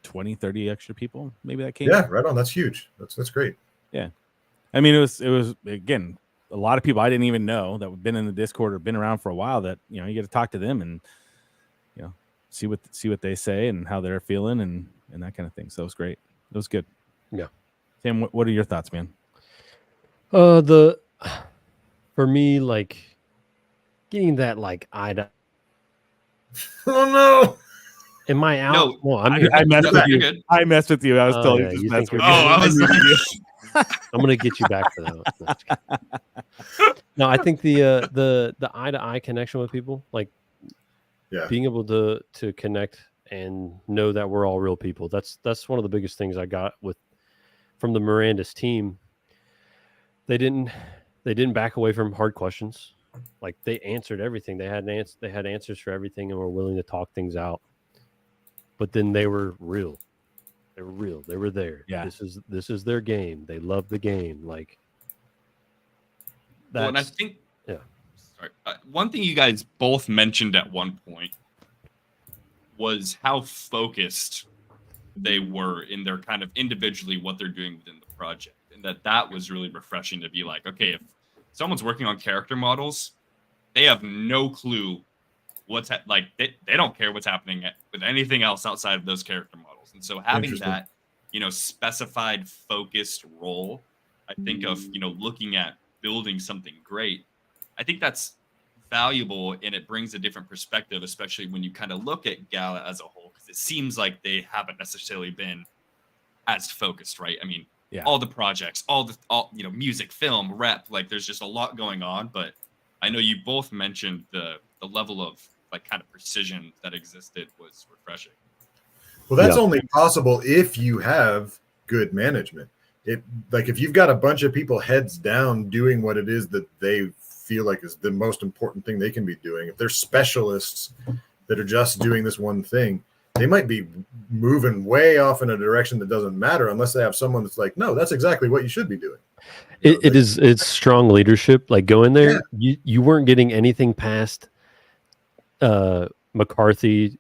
20, 30 extra people maybe that came. Yeah, right on. That's huge. That's great. Yeah. I mean, it was again, a lot of people I didn't even know that have been in the Discord or been around for a while that, you get to talk to them and, see what they say and how they're feeling and that kind of thing. So it was great. It was good. Yeah. Sam, what are your thoughts, man? For me, getting that eye to. Oh no! Am I out? No, well, I messed with you. Good. I messed with you. I was totally yeah, just you messing think with you're you. I was I'm gonna get you back for that one. No, I think the eye to eye connection with people, being able to connect and know that we're all real people. That's one of the biggest things I got from the Mirandus team. They didn't back away from hard questions. They answered everything. They had answers for everything and were willing to talk things out. But then they were real. They were real. They were there. Yeah. This is their game. They love the game. Well, and I think sorry, one thing you guys both mentioned at one point was how focused they were in their kind of individually what they're doing within the project, and that was really refreshing to be like, okay, if someone's working on character models, they have no clue what's they don't care what's happening with anything else outside of those character models. And so having that, specified focused role, I think of, looking at building something great, I think that's valuable, and it brings a different perspective, especially when you kind of look at Gala as a whole, because it seems like they haven't necessarily been as focused, right? I mean, all the projects, all music, film, rep, there's just a lot going on. But I know you both mentioned the level of kind of precision that existed was refreshing. Well, that's only possible if you have good management. If you've got a bunch of people heads down doing what it is that they feel like is the most important thing they can be doing, if they're specialists that are just doing this one thing, they might be moving way off in a direction that doesn't matter unless they have someone that's like, no, that's exactly what you should be doing. It's strong leadership. Go in there, you weren't getting anything past McCarthy,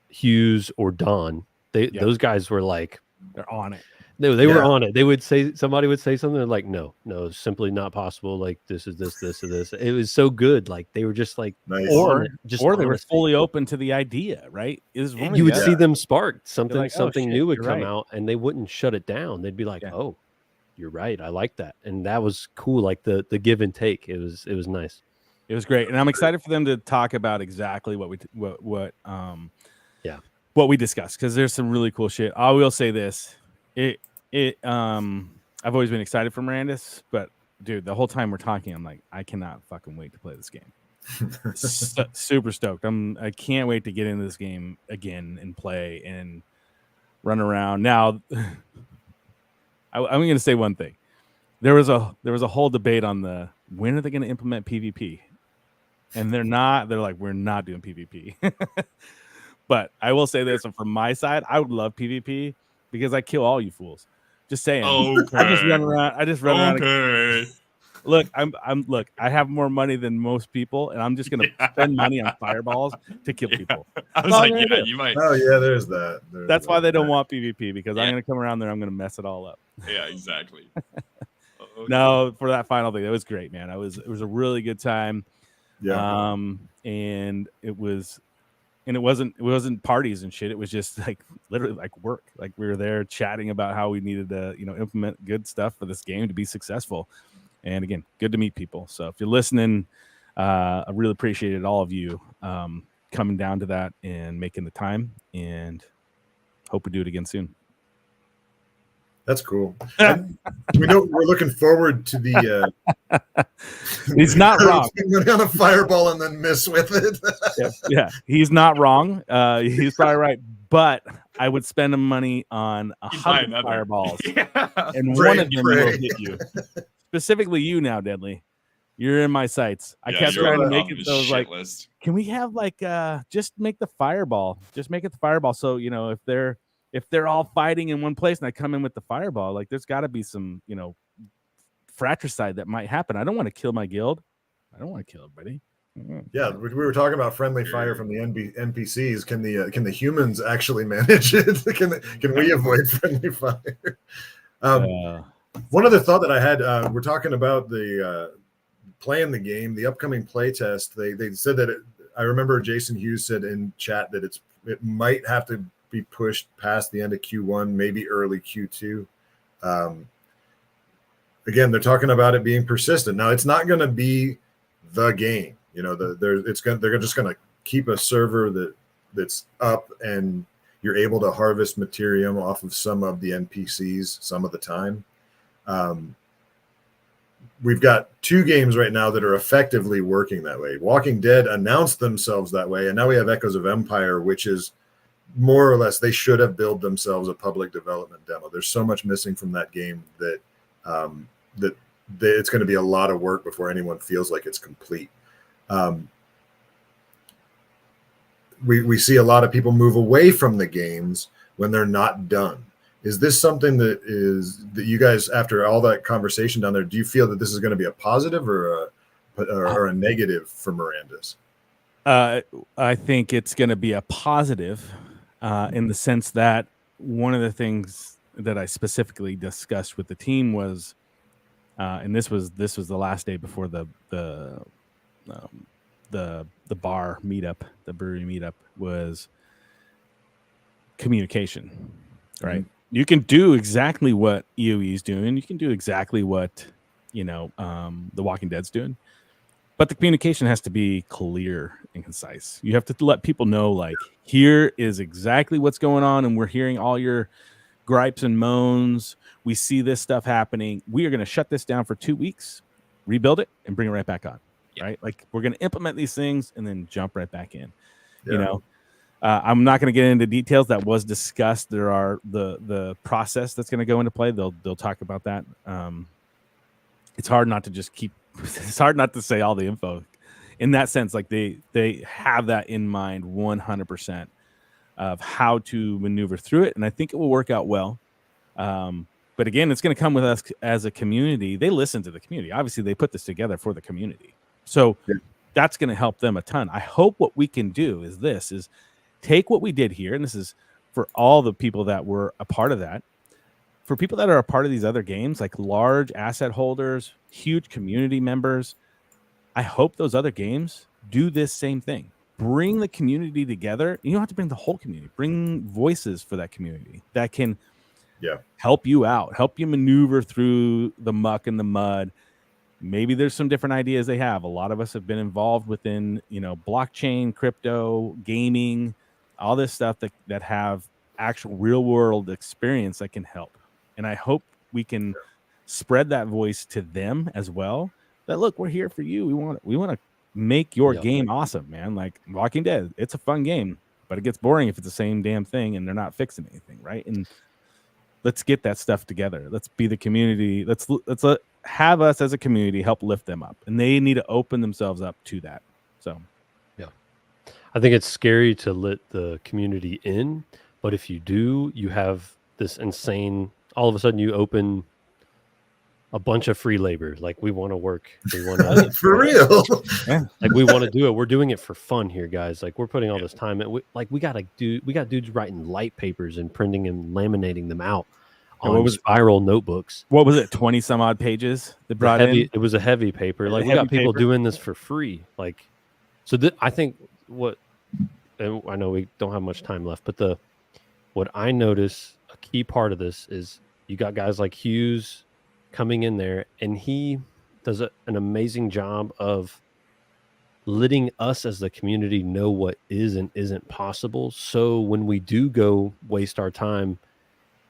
Hughes, or Don. Those guys were they're on it. They were on it. They would somebody would say something like, no, simply not possible. This is this or this. It was so good. They were just nice. or they were fully open to the idea, right? You would see them spark something shit, new would come right. out, and they wouldn't shut it down. They'd be like, oh, you're right. I like that. And that was cool. The give and take. It was nice. It was great. And I'm excited for them to talk about exactly what we discussed, because there's some really cool shit. I will say this. I've always been excited for Mirandus, but dude, the whole time we're talking, I'm like, I cannot fucking wait to play this game. Super stoked. I can't wait to get into this game again and play and run around. Now, I'm going to say one thing. There was a whole debate on when are they going to implement PvP, and they're not. They're like, we're not doing PvP. But I will say this, from my side, I would love PvP because I kill all you fools. Just saying. Okay. I just run around. Okay. Look, look. I have more money than most people, and I'm just gonna spend money on fireballs to kill people. I was like, yeah, you might. Oh yeah, there's that. That's why they don't want PvP, because I'm gonna come around there. I'm gonna mess it all up. Yeah, exactly. Okay. No, for that final thing, that was great, man. It was a really good time. Yeah. And it wasn't parties and shit. It was just like literally like work. Like we were there chatting about how we needed to, implement good stuff for this game to be successful. And again, good to meet people. So if you're listening, I really appreciated all of you coming down to that and making the time, and hope we do it again soon. That's cool. We know we're looking forward to the. He's not wrong. Go down a fireball and then miss with it. Yeah, he's not wrong. He's probably right. But I would spend the money on 100 fireballs, and one of them will hit you. Specifically, you now, Deadly. You're in my sights. I kept trying to make it so I was like, can we have like just make the fireball? Just make it the fireball. So if they're all fighting in one place and I come in with the fireball, like there's got to be some, fratricide that might happen. I don't want to kill my guild. I don't want to kill everybody. Yeah, we were talking about friendly fire from the NPCs. Can the humans actually manage it? Can we avoid friendly fire? One other thought that I had, we're talking about the playing the game, the upcoming play test. They said that I remember Jason Hughes said in chat that it might have to be pushed past the end of Q1, maybe early Q2. Again, they're talking about it being persistent. Now, it's not going to be the game. They're just going to keep a server that's up, and you're able to harvest material off of some of the NPCs some of the time. We've got 2 games right now that are effectively working that way. Walking Dead announced themselves that way, and now we have Echoes of Empire, which is more or less they should have built themselves a public development demo. There's so much missing from that game that it's going to be a lot of work before anyone feels like it's complete. We see a lot of people move away from the games when they're not done. Is this something that you guys, after all that conversation down there, do you feel that this is going to be a positive or a negative for Mirandus? I think it's going to be a positive in the sense that one of the things that I specifically discussed with the team was, and this was the last day before the bar meetup, the brewery meetup, was communication, right? Mm-hmm. You can do exactly what EOE is doing. You can do exactly what The Walking Dead's doing, but the communication has to be clear and concise. You have to let people know, like, here is exactly what's going on, and we're hearing all your gripes and moans. We see this stuff happening. We are going to shut this down for 2 weeks, rebuild it, and bring it right back on. Yeah. Right? Like, we're going to implement these things and then jump right back in. Yeah. I'm not going to get into details. That was discussed. There are the process that's going to go into play. They'll talk about that. It's hard not to just it's hard not to say all the info in that sense. Like they have that in mind 100% of how to maneuver through it. And I think it will work out well. But again, it's going to come with us as a community. They listen to the community. Obviously they put this together for the community. So that's going to help them a ton. I hope what we can do is take what we did here. And this is for all the people that were a part of that. For people that are a part of these other games, like large asset holders, huge community members, I hope those other games do this same thing. Bring the community together. You don't have to bring the whole community. Bring voices for that community that can help you out, help you maneuver through the muck and the mud. Maybe there's some different ideas they have. A lot of us have been involved within, blockchain, crypto, gaming, all this stuff that have actual real world experience that can help. And I hope we can spread that voice to them as well. That, look, we're here for you. We want to make your game awesome, man. Like Walking Dead, it's a fun game, but it gets boring if it's the same damn thing and they're not fixing anything, right? And let's get that stuff together. Let's be the community. Let's have us as a community help lift them up, and they need to open themselves up to that. So, yeah, I think it's scary to let the community in, but if you do, you have this insane. All of a sudden, you open a bunch of free labor. Like, we want to work. We want to For real. like, we want to do it. We're doing it for fun here, guys. Like, we're putting all this time in. We got dudes writing light papers and printing and laminating them out on spiral notebooks. What was it? 20 some odd pages they brought in. It was a heavy paper. Like, we got people doing this for free. Like, so I think and I know we don't have much time left, but what I notice, a key part of this is you got guys like Hughes coming in there, and he does an amazing job of letting us as the community know what is and isn't possible. So when we do go waste our time,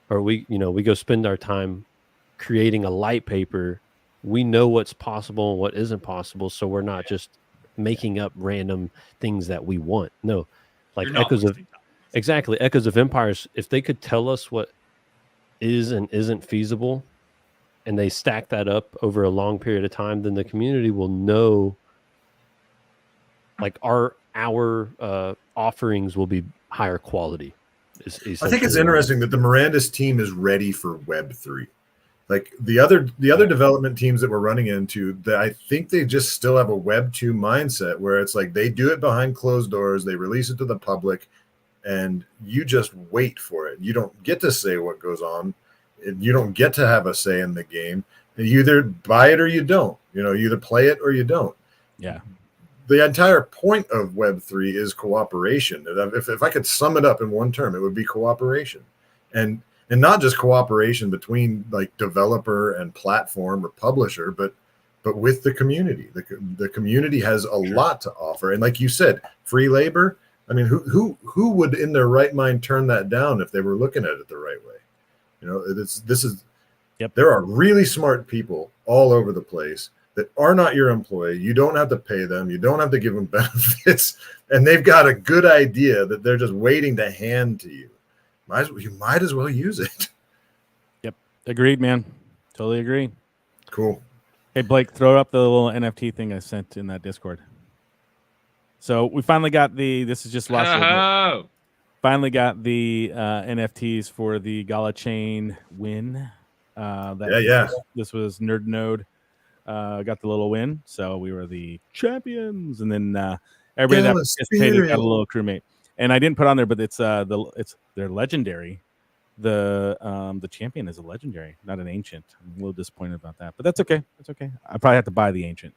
or we go spend our time creating a light paper, we know what's possible and what isn't possible. So we're not just making up random things that we want. No, like Echoes of Empires, if they could tell us what is and isn't feasible, and they stack that up over a long period of time, then the community will know, like, our offerings will be higher quality. I think it's interesting that the Mirandus team is ready for Web3. Like the other development teams that we're running into, I think they just still have a Web2 mindset where it's like they do it behind closed doors, they release it to the public, and you just wait for it. You don't get to say what goes on. You don't get to have a say in the game. You either buy it or you don't. You either play it or you don't. Yeah. The entire point of Web3 is cooperation. If I could sum it up in one term, it would be cooperation. And not just cooperation between like developer and platform or publisher, but with the community. The community has a lot to offer. And like you said, free labor. I mean, who would in their right mind turn that down if they were looking at it the right way? There are really smart people all over the place that are not your employee. You don't have to pay them. You don't have to give them benefits. And they've got a good idea that they're just waiting to hand to you. You might as well use it. Yep. Agreed, man. Totally agree. Cool. Hey, Blake, throw up the little NFT thing I sent in that Discord. So we finally got this is just last week. Finally got the NFTs for the Gala chain win. This was Nerd Node. Got the little win, so we were the champions, and then everybody that participated got a little crewmate. And I didn't put on there, but they're legendary. The champion is a legendary, not an ancient. I'm a little disappointed about that, but that's okay. That's okay. I probably have to buy the ancient.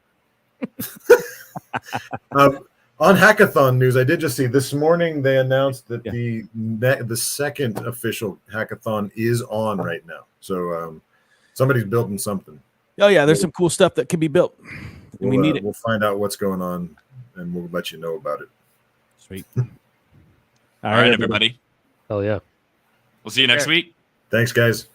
On Hackathon news, I did just see this morning they announced that the second official Hackathon is on right now. So somebody's building something. Oh yeah, there's some cool stuff that can be built. We need it. We'll find out what's going on, and we'll let you know about it. Sweet. All right, everybody. Hell yeah. We'll see you next week. Thanks, guys.